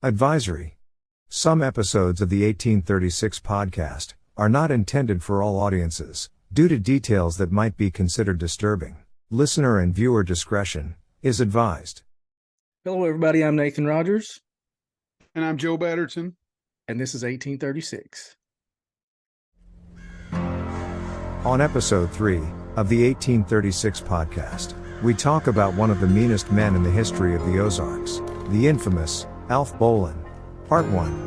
Advisory. Some episodes of the 1836 podcast are not intended for all audiences, due to details that might be considered disturbing. Listener and viewer discretion is advised. Hello everybody, I'm Nathan Rogers. And I'm Joe Batterton. And this is 1836. On episode 3 of the 1836 podcast, we talk about one of the meanest men in the history of the Ozarks, the infamous Alf Bolin. Part 1.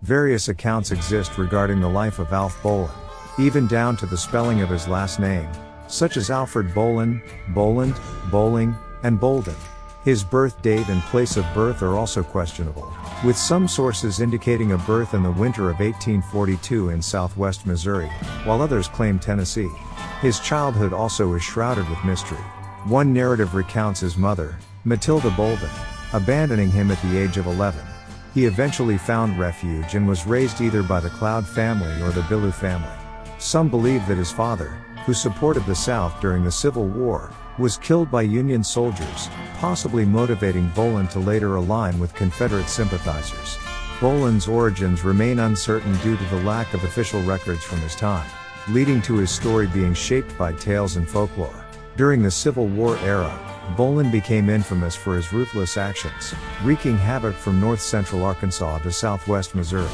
Various accounts exist regarding the life of Alf Bolin, even down to the spelling of his last name, such as Alfred Bolin, Boland, Bowling, and Bolden. His birth date and place of birth are also questionable, with some sources indicating a birth in the winter of 1842 in southwest Missouri, while others claim Tennessee. His childhood also is shrouded with mystery. One narrative recounts his mother, Matilda Bolden, abandoning him at the age of 11. He eventually found refuge and was raised either by the Cloud family or the Billou family. Some believe that his father, who supported the South during the Civil War, was killed by Union soldiers, possibly motivating Bolin to later align with Confederate sympathizers. Bolin's origins remain uncertain due to the lack of official records from his time, leading to his story being shaped by tales and folklore. During the Civil War era, Bolin became infamous for his ruthless actions, wreaking havoc from north-central Arkansas to southwest Missouri.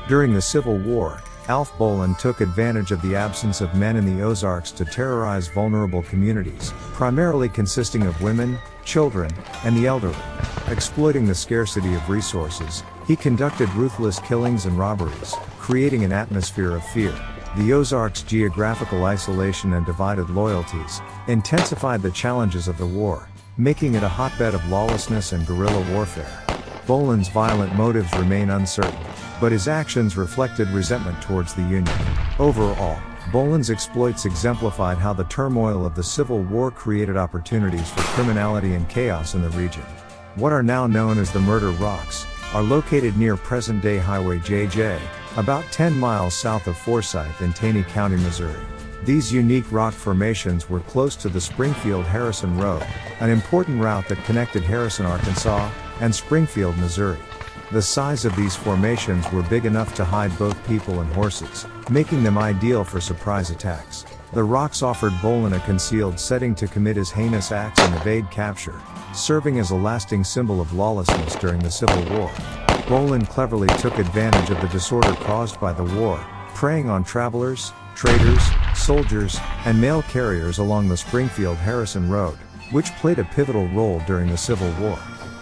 During the Civil War, Alf Bolin took advantage of the absence of men in the Ozarks to terrorize vulnerable communities, primarily consisting of women, children, and the elderly. Exploiting the scarcity of resources, he conducted ruthless killings and robberies, creating an atmosphere of fear. The Ozarks' geographical isolation and divided loyalties intensified the challenges of the war, making it a hotbed of lawlessness and guerrilla warfare. Bolin's violent motives remain uncertain, but his actions reflected resentment towards the Union. Overall, Bolin's exploits exemplified how the turmoil of the Civil War created opportunities for criminality and chaos in the region. What are now known as the Murder Rocks are located near present-day Highway JJ, about 10 miles south of Forsyth in Taney County, Missouri. These unique rock formations were close to the Springfield-Harrison Road, an important route that connected Harrison, Arkansas, and Springfield, Missouri. The size of these formations were big enough to hide both people and horses, making them ideal for surprise attacks. The rocks offered Bolin a concealed setting to commit his heinous acts and evade capture, serving as a lasting symbol of lawlessness during the Civil War. Bolin cleverly took advantage of the disorder caused by the war, preying on travelers, traders, soldiers, and mail carriers along the Springfield-Harrison Road, which played a pivotal role during the Civil War.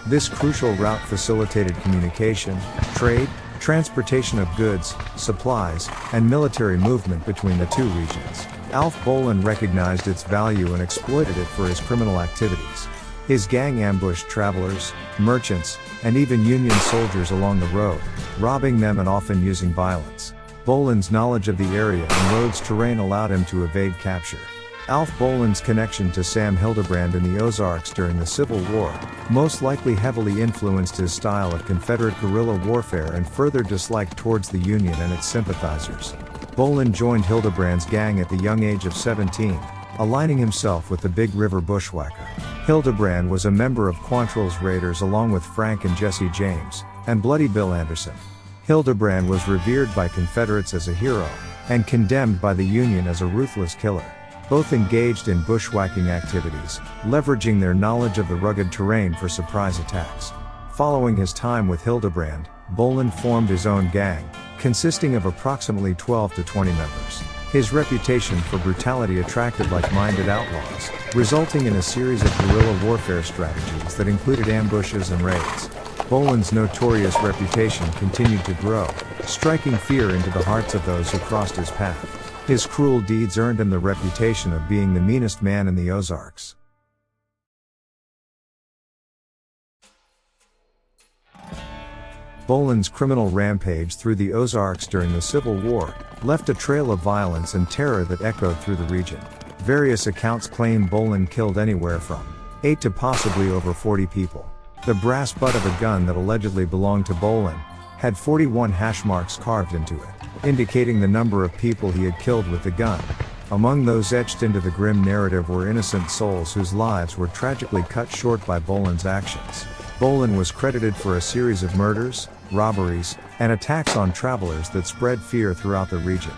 This crucial route facilitated communication, trade, transportation of goods, supplies, and military movement between the two regions. Alf Bolin recognized its value and exploited it for his criminal activities. His gang ambushed travelers, merchants, and even Union soldiers along the road, robbing them and often using violence. Bolin's knowledge of the area and road's terrain allowed him to evade capture. Alf Bolin's connection to Sam Hildebrand in the Ozarks during the Civil War most likely heavily influenced his style of Confederate guerrilla warfare and further dislike towards the Union and its sympathizers. Bolin joined Hildebrand's gang at the young age of 17, aligning himself with the Big River Bushwhacker. Hildebrand was a member of Quantrill's raiders along with Frank and Jesse James, and Bloody Bill Anderson. Hildebrand was revered by Confederates as a hero, and condemned by the Union as a ruthless killer. Both engaged in bushwhacking activities, leveraging their knowledge of the rugged terrain for surprise attacks. Following his time with Hildebrand, Bolin formed his own gang, consisting of approximately 12 to 20 members. His reputation for brutality attracted like-minded outlaws, resulting in a series of guerrilla warfare strategies that included ambushes and raids. Bolin's notorious reputation continued to grow, striking fear into the hearts of those who crossed his path. His cruel deeds earned him the reputation of being the meanest man in the Ozarks. Bolin's criminal rampage through the Ozarks during the Civil War left a trail of violence and terror that echoed through the region. Various accounts claim Bolin killed anywhere from 8 to possibly over 40 people. The brass butt of a gun that allegedly belonged to Bolin had 41 hash marks carved into it, indicating the number of people he had killed with the gun. Among those etched into the grim narrative were innocent souls whose lives were tragically cut short by Bolin's actions. Bolin was credited for a series of murders, robberies, and attacks on travelers that spread fear throughout the region.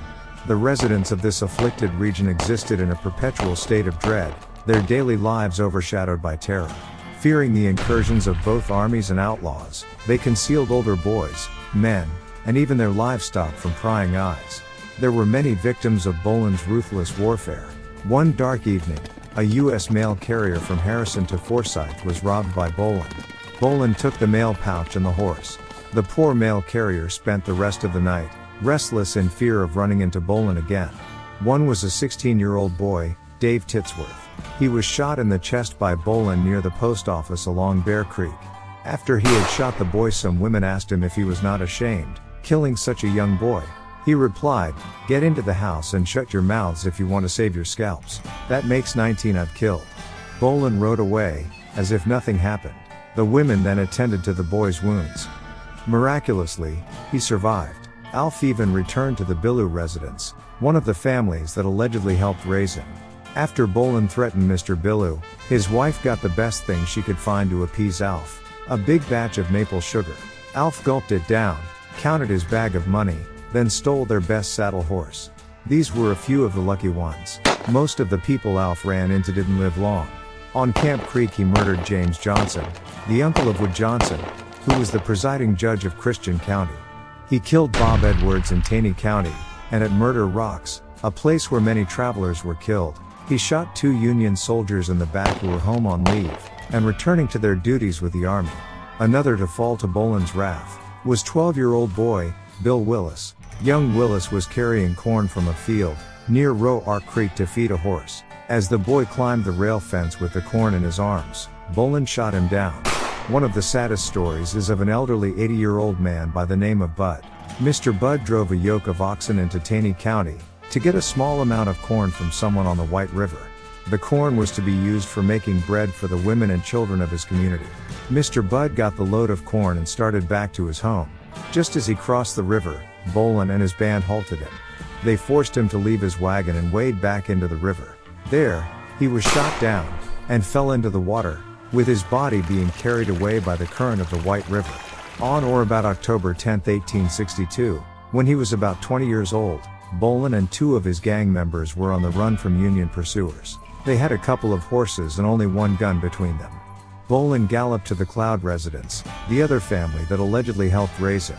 The residents of this afflicted region existed in a perpetual state of dread, their daily lives overshadowed by terror. Fearing the incursions of both armies and outlaws, they concealed older boys, men, and even their livestock from prying eyes. There were many victims of Bolin's ruthless warfare. One dark evening, a U.S. mail carrier from Harrison to Forsyth was robbed by Bolin. Bolin took the mail pouch and the horse. The poor mail carrier spent the rest of the night, restless in fear of running into Bolin again. One was a 16-year-old boy, Dave Titsworth. He was shot in the chest by Bolin near the post office along Bear Creek. After he had shot the boy, some women asked him if he was not ashamed, killing such a young boy. He replied, "Get into the house and shut your mouths if you want to save your scalps. That makes 19 I've killed." Bolin rode away, as if nothing happened. The women then attended to the boy's wounds. Miraculously, he survived. Alf even returned to the Billu residence, one of the families that allegedly helped raise him. After Bolin threatened Mr. Billu, his wife got the best thing she could find to appease Alf: a big batch of maple sugar. Alf gulped it down, counted his bag of money, then stole their best saddle horse. These were a few of the lucky ones. Most of the people Alf ran into didn't live long. On Camp Creek he murdered James Johnson, the uncle of Wood Johnson, who was the presiding judge of Christian County. He killed Bob Edwards in Taney County, and at Murder Rocks, a place where many travelers were killed, he shot 2 Union soldiers in the back who were home on leave, and returning to their duties with the army. Another to fall to Bolin's wrath was 12-year-old boy, Bill Willis. Young Willis was carrying corn from a field near Roe Ark Creek to feed a horse. As the boy climbed the rail fence with the corn in his arms, Bolin shot him down. One of the saddest stories is of an elderly 80-year-old man by the name of Bud. Mr. Bud drove a yoke of oxen into Taney County to get a small amount of corn from someone on the White River. The corn was to be used for making bread for the women and children of his community. Mr. Bud got the load of corn and started back to his home. Just as he crossed the river, Bolin and his band halted him. They forced him to leave his wagon and wade back into the river. There, he was shot down and fell into the water, with his body being carried away by the current of the White River. On or about October 10, 1862, when he was about 20 years old, Bolin and 2 of his gang members were on the run from Union pursuers. They had a couple of horses and only one gun between them. Bolin galloped to the Cloud residence, the other family that allegedly helped raise him.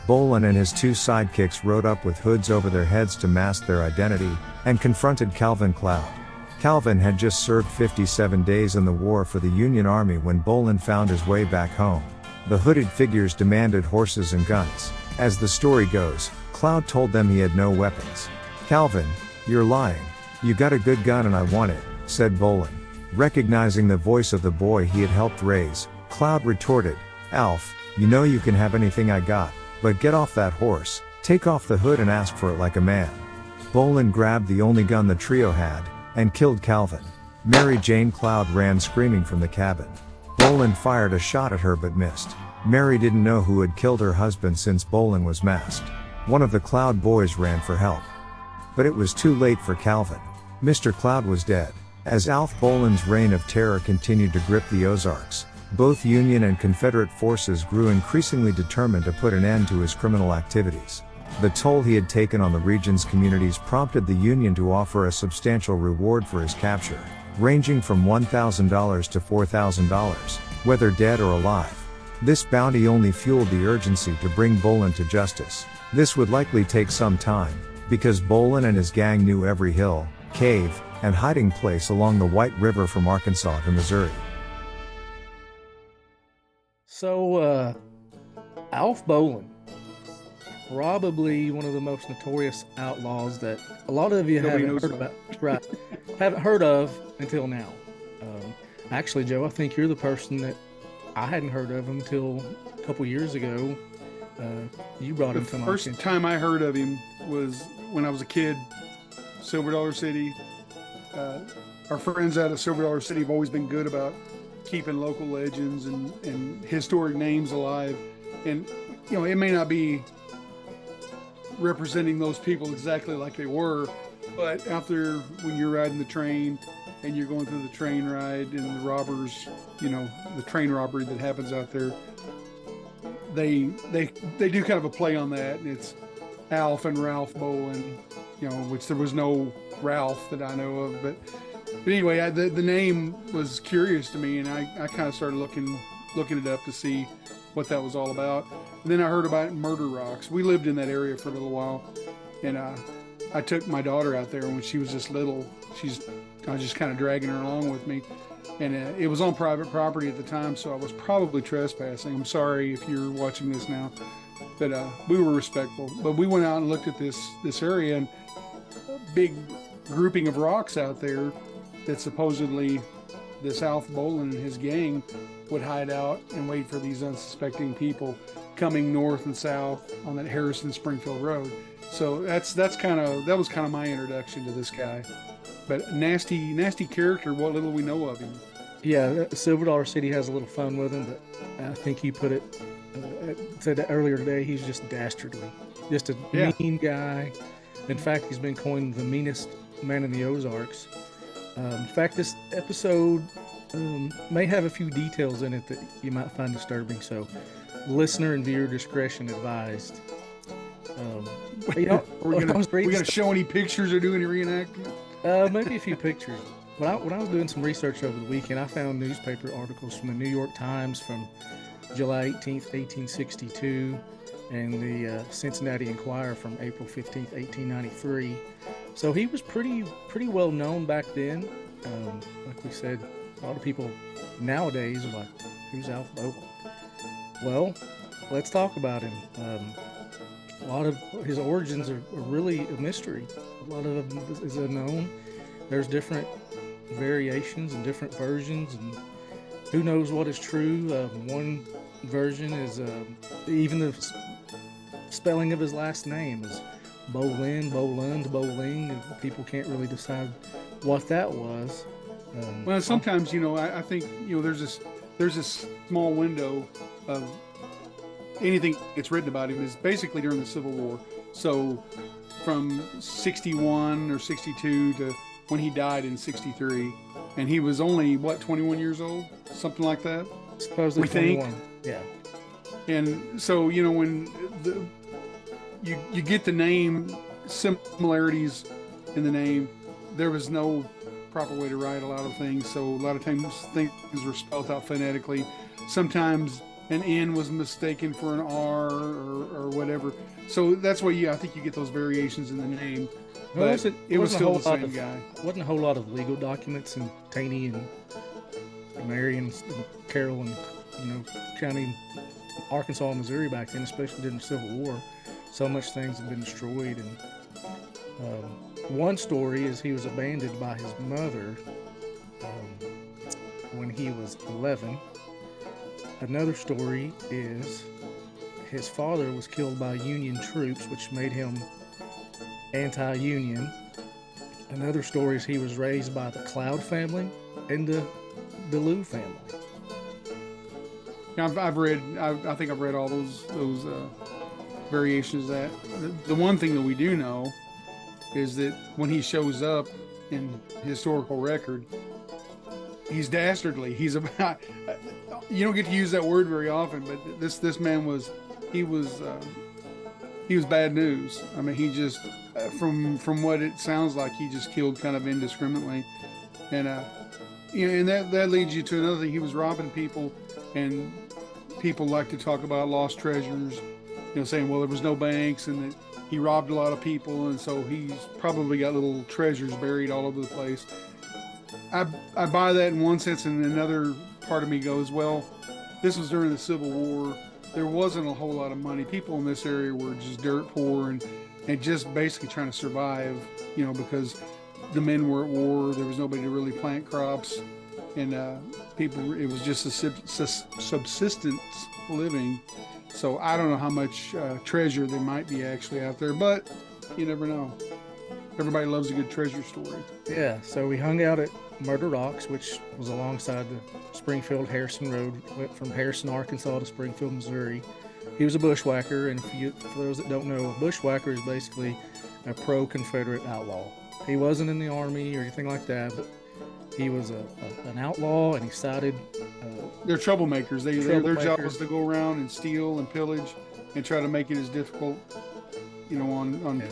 Bolin and his 2 sidekicks rode up with hoods over their heads to mask their identity, and confronted Calvin Cloud. Calvin had just served 57 days in the war for the Union Army when Bolin found his way back home. The hooded figures demanded horses and guns. As the story goes, Cloud told them he had no weapons. "Calvin, you're lying. You got a good gun and I want it," said Bolin. Recognizing the voice of the boy he had helped raise, Cloud retorted, "Alf, you know you can have anything I got, but get off that horse, take off the hood and ask for it like a man." Bolin grabbed the only gun the trio had, and killed Calvin. Mary Jane Cloud ran screaming from the cabin. Bolin fired a shot at her but missed. Mary didn't know who had killed her husband since Bolin was masked. One of the Cloud boys ran for help. But it was too late for Calvin. Mr. Cloud was dead. As Alf Bolin's reign of terror continued to grip the Ozarks, both Union and Confederate forces grew increasingly determined to put an end to his criminal activities. The toll he had taken on the region's communities prompted the Union to offer a substantial reward for his capture, ranging from $1,000 to $4,000, whether dead or alive. This bounty only fueled the urgency to bring Bolin to justice. This would likely take some time, because Bolin and his gang knew every hill, cave, and hiding place along the White River from Arkansas to Missouri. So, Alf Bolin, probably one of the most notorious outlaws that a lot of you Nobody haven't knows heard about, right? Haven't heard of until now. Actually, Joe, I think you're the person that I hadn't heard of until a couple years ago. You brought The him to my first attention. time I heard of him was when I was a kid, Silver Dollar City. Our friends out of Silver Dollar City have always been good about keeping local legends and historic names alive. And, it may not be representing those people exactly like they were, but out there when you're riding the train and you're going through the train ride and the robbers, the train robbery that happens out there, they do kind of a play on that. And it's Alf and Ralph Bolin, which there was no Ralph that I know of, but anyway, the name was curious to me, and I kind of started looking it up to see what that was all about. And then I heard about Murder Rocks. We lived in that area for a little while, and I took my daughter out there when she was just little. I was just kind of dragging her along with me, and it was on private property at the time, so I was probably trespassing. I'm sorry if you're watching this now, but we were respectful. But we went out and looked at this area, and a big grouping of rocks out there that supposedly this Alf Bolin and his gang would hide out and wait for these unsuspecting people coming north and south on that Harrison Springfield Road. So that was kind of my introduction to this guy. But nasty character, what little we know of him. Yeah, Silver Dollar City has a little fun with him, but I think you put it said earlier today, he's just dastardly, just a mean guy. In fact, he's been coined the meanest man in the Ozarks. In fact, this episode may have a few details in it that you might find disturbing, so listener and viewer discretion advised. We're going to show any pictures or do any reenactment? Maybe a few pictures. When I was doing some research over the weekend, I found newspaper articles from the New York Times from July 18th, 1862, and the Cincinnati Enquirer from April 15th, 1893. So he was pretty well known back then. Like we said, a lot of people nowadays are like, who's Alf Bolin? Well, let's talk about him. A lot of his origins are really a mystery. A lot of them is unknown. There's different variations and different versions, and who knows what is true. One version is even the spelling of his last name is Bolin, Bolund, Bowling, and people can't really decide what that was. Well, sometimes I think there's this small window of anything that's written about him is basically during the Civil War. So from 61 or 62 to when he died in 63, and he was only 21 years old, something like that. Supposedly 21. Yeah. And so when you get the name, similarities in the name, there was no proper way to write a lot of things, so a lot of times things were spelled out phonetically. Sometimes an N was mistaken for an R or whatever. So that's why I think you get those variations in the name. But it was still the same guy. Wasn't a whole lot of legal documents in Taney and Mary and Carroll and county Arkansas and Missouri back then, especially during the Civil War. So much things have been destroyed. And one story is he was abandoned by his mother when he was 11. Another story is his father was killed by Union troops, which made him anti-Union. Another story is he was raised by the Cloud family and the Lou family. I think I've read all those variations of that. The one thing that we do know is that when he shows up in historical record, he's dastardly. He's about, you don't get to use that word very often, but this man was bad news. I mean, he just, from what it sounds like, he just killed kind of indiscriminately. And and that leads you to another thing. He was robbing people, and people like to talk about lost treasures, saying, well, there was no banks and that he robbed a lot of people, and so he's probably got little treasures buried all over the place. I buy that in one sense, and another part of me goes, well, this was during the Civil War. There wasn't a whole lot of money. People in this area were just dirt poor and just basically trying to survive, because the men were at war. There was nobody to really plant crops, and it was just a subsistence living. So I don't know how much treasure there might be actually out there, but you never know. Everybody loves a good treasure story. Yeah, so we hung out at Murder Rocks, which was alongside the Springfield Harrison Road, went from Harrison, Arkansas to Springfield, Missouri. He was a bushwhacker, and for those that don't know, a bushwhacker is basically a pro-Confederate outlaw. He wasn't in the army or anything like that, but he was an outlaw, and he sided. They're troublemakers. Their job was to go around and steal and pillage and try to make it as difficult, on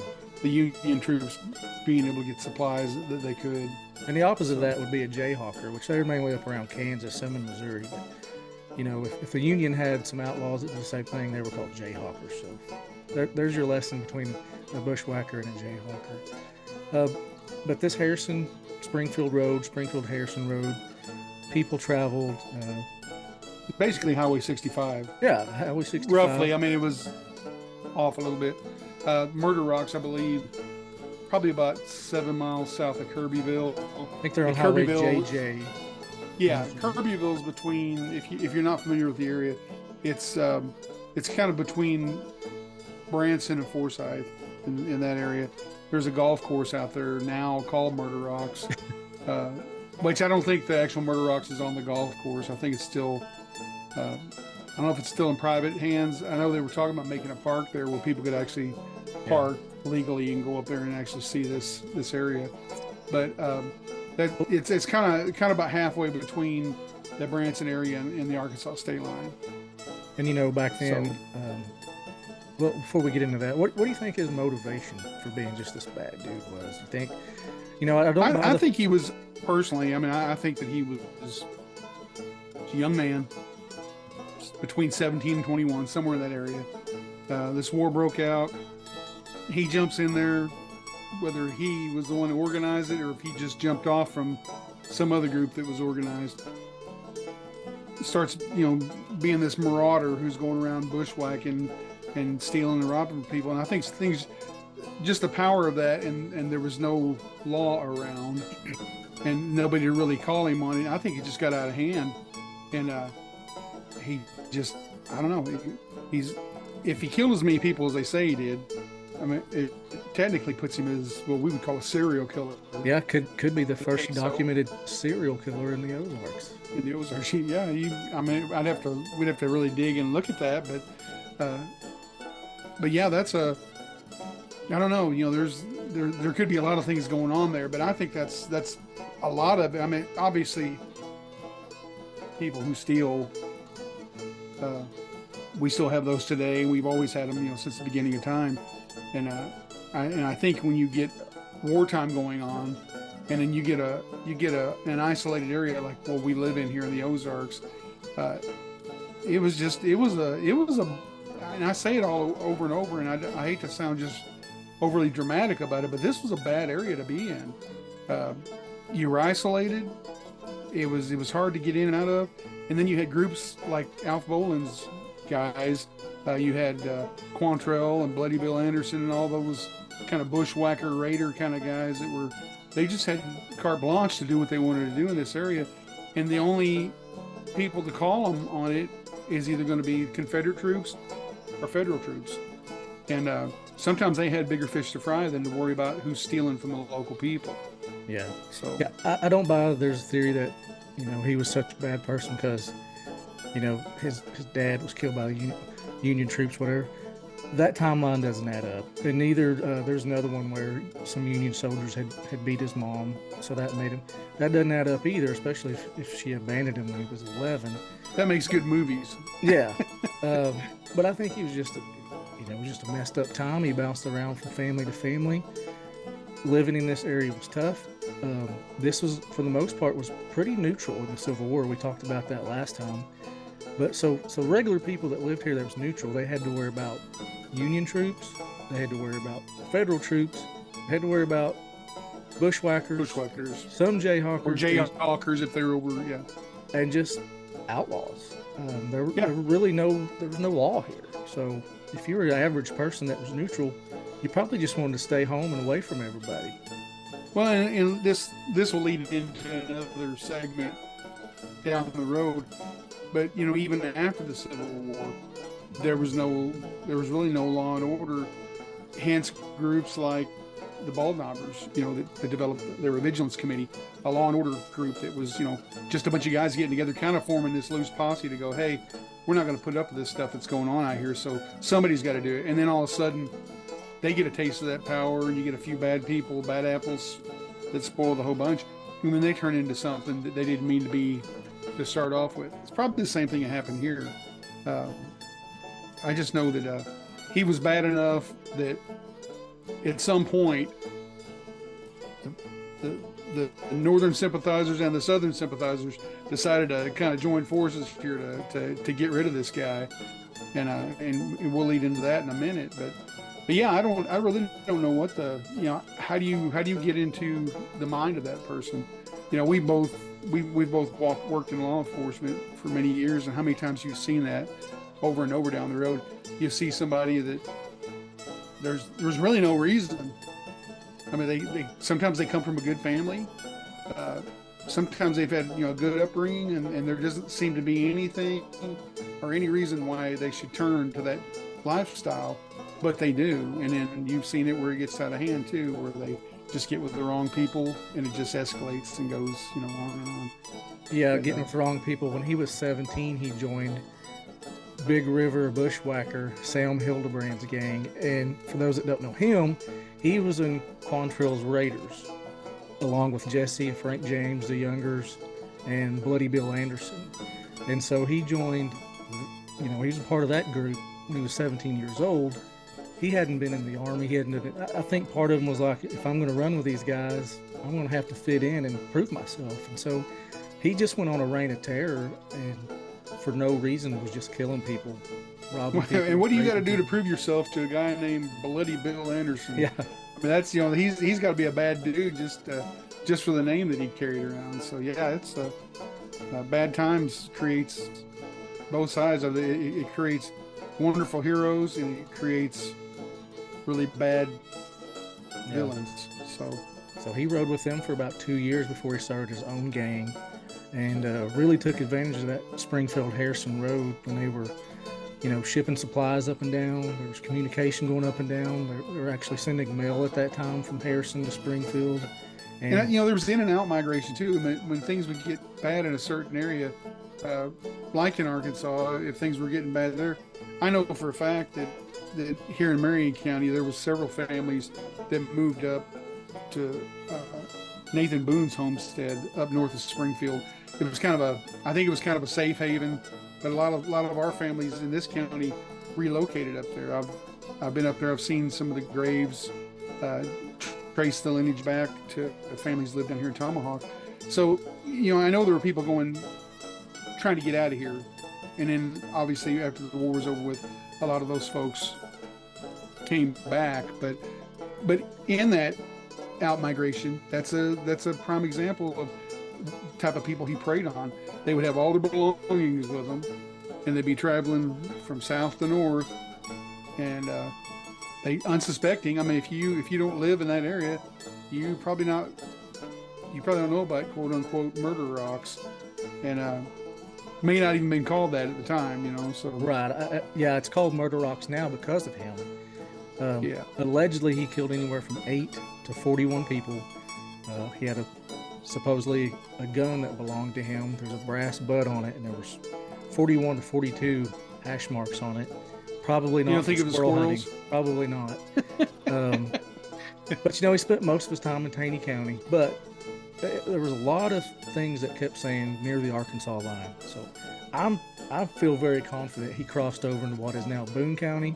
the Union troops being able to get supplies that they could. And the opposite of that would be a jayhawker, which they're mainly up around Kansas, some in Missouri. But, if the Union had some outlaws that did the same thing, they were called jayhawkers. So there's your lesson between a bushwhacker and a jayhawker. But this Springfield Harrison Road, people traveled. Basically Highway 65. Yeah, Highway 65. Roughly. I mean, it was off a little bit. Murder Rocks, I believe, probably about 7 miles south of Kirbyville. I think they're on Highway JJ. Yeah, Kirbyville's between. If you're not familiar with the area, it's kind of between Branson and Forsyth in that area. There's a golf course out there now called Murder Rocks, which I don't think the actual Murder Rocks is on the golf course. I think it's still. I don't know if it's still in private hands. I know they were talking about making a park there where people could actually park legally and go up there and actually see this area. But it's kind of about halfway between the Branson area and the Arkansas state line. And back then, well, before we get into that, what do you think his motivation for being just this bad dude was? You think, I think he was personally. I mean, I think that he was a young man between 17 and 21, somewhere in that area. This war broke out. He jumps in there, whether he was the one who organized it or if he just jumped off from some other group that was organized. Starts, being this marauder who's going around bushwhacking and stealing and robbing people. And I think things, just the power of that, and there was no law around and nobody to really call him on it. I think it just got out of hand. And he just, I don't know. If he killed as many people as they say he did, I mean, it technically puts him as what we would call a serial killer. Yeah, could be the first documented serial killer in the Ozarks. In the Ozarks, yeah. We'd have to really dig and look at that, but yeah, that's I don't know. There could be a lot of things going on there, but I think that's a lot of it. I mean, obviously, people who steal. We still have those today. We've always had them, since the beginning of time. And I think when you get wartime going on, and then you get an isolated area like what we live in here in the Ozarks, it was a, and I say it all over and over, and I hate to sound just overly dramatic about it, but this was a bad area to be in. You were isolated. It was hard to get in and out of, and then you had groups like Alf Bolin's guys. You had Quantrill and Bloody Bill Anderson and all those kind of bushwhacker raider kind of guys they just had carte blanche to do what they wanted to do in this area, and the only people to call them on it is either going to be Confederate troops or federal troops, and sometimes they had bigger fish to fry than to worry about who's stealing from the local people. Yeah. So yeah, I don't buy there's a theory that he was such a bad person because his dad was killed by the Union troops, whatever. That timeline doesn't add up. And neither there's another one where some Union soldiers had beat his mom, so that doesn't add up either, especially if she abandoned him when he was 11. That makes good movies. Yeah. But I think he was just a messed up time. He bounced around from family to family. Living in this area was tough. This was, for the most part, was pretty neutral in the Civil War. We talked about that last time. But so regular people that lived here that was neutral, they had to worry about Union troops, they had to worry about federal troops, they had to worry about bushwhackers, some jayhawkers. Or jayhawkers if they were over, yeah. And just outlaws. There was no law here. So if you were an average person that was neutral, you probably just wanted to stay home and away from everybody. Well, and this will lead into another segment down the road. But even after the Civil War, there was really no law and order. Hence, groups like the Bald Knobbers, that developed their vigilance committee, a law and order group that was, just a bunch of guys getting together, kind of forming this loose posse to go, hey, we're not going to put up with this stuff that's going on out here, so somebody's got to do it. And then all of a sudden, they get a taste of that power, and you get a few bad people, bad apples that spoil the whole bunch, and then they turn into something that they didn't mean to be to start off with. It's probably the same thing that happened here. I just know that he was bad enough that at some point, the northern sympathizers and the southern sympathizers decided to kind of join forces here to get rid of this guy, and we'll lead into that in a minute. But yeah, I really don't know what how do you get into the mind of that person? We've both worked in law enforcement for many years, and how many times you've seen that over and over down the road. You see somebody that there's really no reason. I mean, they sometimes they come from a good family. Sometimes they've had a good upbringing, and there doesn't seem to be anything or any reason why they should turn to that lifestyle, but they do. And then you've seen it where it gets out of hand too, where they just get with the wrong people, and it just escalates and goes on and on. Yeah, getting with the wrong people. When he was 17, he joined Big River Bushwhacker, Sam Hildebrand's gang. And for those that don't know him, he was in Quantrill's Raiders, along with Jesse and Frank James, the Youngers, and Bloody Bill Anderson. And so he joined, he was a part of that group when he was 17 years old. He hadn't been in the Army. I think part of him was like, if I'm going to run with these guys, I'm going to have to fit in and prove myself. And so he just went on a reign of terror, and for no reason was just killing people, robbing people. And what do you got to do to prove yourself to a guy named Bloody Bill Anderson? Yeah. I mean, that's he's got to be a bad dude just for the name that he carried around. So yeah, it's bad times creates both sides of it. It creates wonderful heroes, and it creates really bad villains. So he rode with them for about 2 years before he started his own gang, and really took advantage of that Springfield-Harrison Road when they were shipping supplies up and down. There was communication going up and down. They were actually sending mail at that time from Harrison to Springfield. And there was in and out migration too. When things would get bad in a certain area, like in Arkansas, if things were getting bad there, I know for a fact that here in Marion County, there was several families that moved up to Nathan Boone's homestead up north of Springfield. It was I think it was kind of a safe haven. But a lot of our families in this county relocated up there. I've been up there. I've seen some of the graves, trace the lineage back to the families lived down here in Tomahawk. So I know there were people trying to get out of here, and then obviously after the war was over with, a lot of those folks came back. But in that out migration, that's a prime example of the type of people he preyed on. They would have all their belongings with them, and they'd be traveling from south to north, and they unsuspecting. I mean, if you don't live in that area, you probably don't know about quote unquote murder rocks, and may not even been called that at the time, So right, yeah, it's called murder rocks now because of him. Allegedly, he killed anywhere from 8 to 41 people. He had supposedly a gun that belonged to him. There's a brass butt on it, and there was 41 to 42 hash marks on it. Probably not. You don't think it was squirrels? Hunting. Probably not. But he spent most of his time in Taney County. But there was a lot of things that kept saying near the Arkansas line. So I feel very confident he crossed over into what is now Boone County,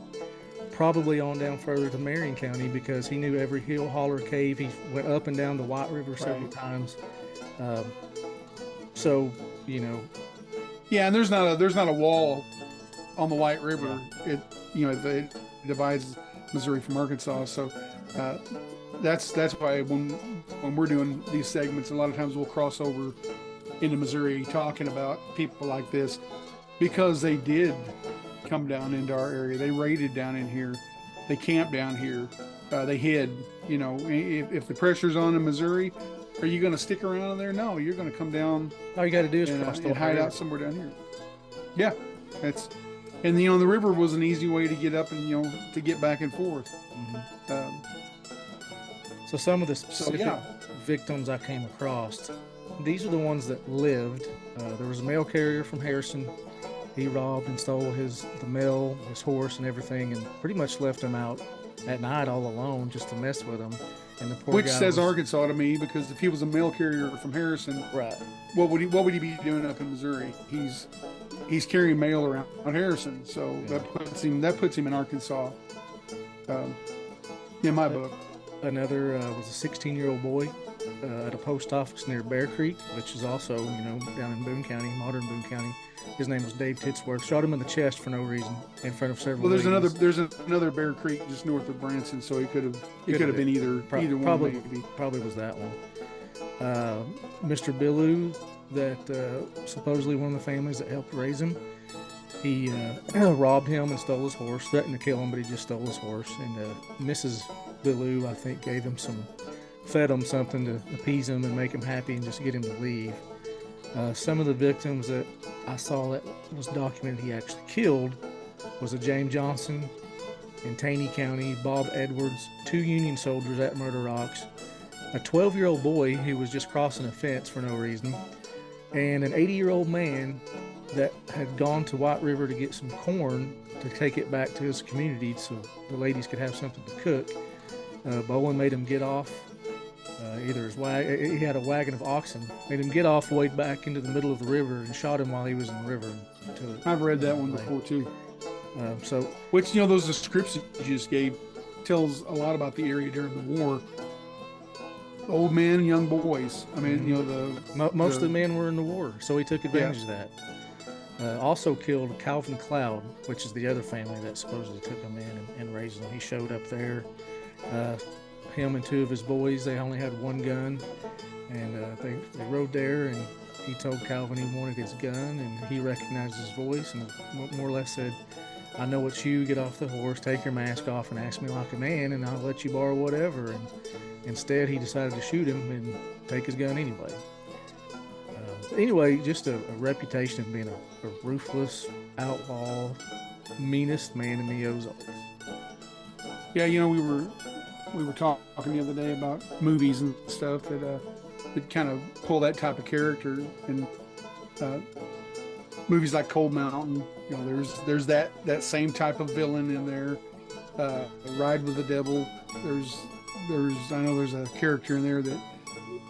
probably on down further to Marion County, because he knew every hill, holler, cave. He went up and down the White River several times. Yeah, and there's not a wall on the White River. Yeah. It divides Missouri from Arkansas. So that's why when we're doing these segments, a lot of times we'll cross over into Missouri talking about people like this, because they did come down into our area. They raided down in here. They camped down here. They hid. If the pressure's on in Missouri, are you going to stick around there? No, you're going to come down. All you got to do is cross the and hide out somewhere down here. Yeah, and the river was an easy way to get up and to get back and forth. Mm-hmm. So some of the So specific yeah, victims I came across, these are the ones that lived. There was a mail carrier from Harrison. He robbed and stole the mail, his horse, and everything, and pretty much left him out at night all alone just to mess with him. And the poor which guy says was, Arkansas to me, because if he was a mail carrier from Harrison, right. what would he be doing up in Missouri? He's carrying mail around Harrison, so Yeah. that puts him in Arkansas. In my book. Another was a 16-year-old boy at a post office near Bear Creek, which is also, down in Boone County, modern Boone County. His name was Dave Titsworth. Shot him in the chest for no reason in front of several. Well, ladies. there's another Bear Creek just north of Branson, so it could have been either one. Probably, Maybe. probably was that one. Mr. Billou, that supposedly one of the families that helped raise him. He robbed him and stole his horse, threatened to kill him, but he just stole his horse. And Mrs. Billou, I think, fed him something to appease him and make him happy and just get him to leave. Some of the victims that I saw that was documented he actually killed was a James Johnson in Taney County, Bob Edwards, 2 Union soldiers at Murder Rocks, a 12-year-old boy who was just crossing a fence for no reason, and an 80-year-old man that had gone to White River to get some corn to take it back to his community so the ladies could have something to cook. Bolin made him get off. He had a wagon of oxen, made him get off, wade back into the middle of the river, and shot him while he was in the river. I've read that one before too. Which, those descriptions you just gave tells a lot about the area during the war. Old men, young boys. I mean, most of the men were in the war, so he took advantage of that. Also killed Calvin Cloud, which is the other family that supposedly took him in and raised him. He showed up there. Him and 2 of his boys, they only had 1 gun, and they rode there, and he told Calvin he wanted his gun, and he recognized his voice and more or less said, "I know it's you, get off the horse, take your mask off, and ask me like a man, and I'll let you borrow whatever." And instead, he decided to shoot him and take his gun anyway. Anyway, just a reputation of being a ruthless, outlaw, meanest man in the Ozarks. Yeah, we were talking the other day about movies and stuff that kind of pull that type of character, and movies like Cold Mountain. There's that same type of villain in there. Ride with the Devil. I know there's a character in there that,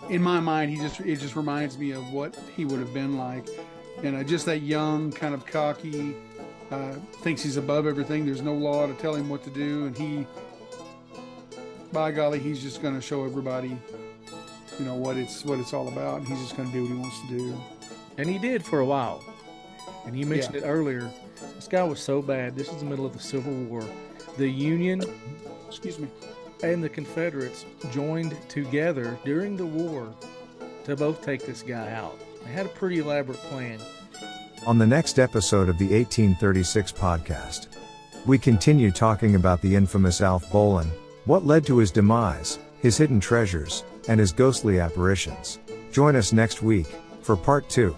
in my mind, it just reminds me of what he would have been like, and just that young, kind of cocky, thinks he's above everything. There's no law to tell him what to do, and by golly, he's just going to show everybody, what it's all about, and he's just going to do what he wants to do. And he did for a while. And you mentioned it earlier. This guy was so bad. This is the middle of the Civil War. The Union, and the Confederates joined together during the war to both take this guy out. They had a pretty elaborate plan. On the next episode of the 1836 podcast, we continue talking about the infamous Alf Bolin, what led to his demise, his hidden treasures, and his ghostly apparitions. Join us next week for part 2.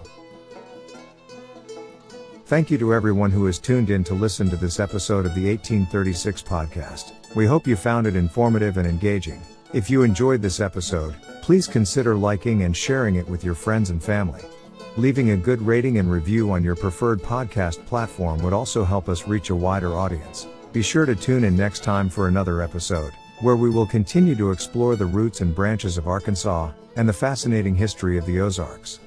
Thank you to everyone who has tuned in to listen to this episode of the 1836 podcast. We hope you found it informative and engaging. If you enjoyed this episode, please consider liking and sharing it with your friends and family. Leaving a good rating and review on your preferred podcast platform would also help us reach a wider audience. Be sure to tune in next time for another episode, where we will continue to explore the roots and branches of Arkansas, and the fascinating history of the Ozarks.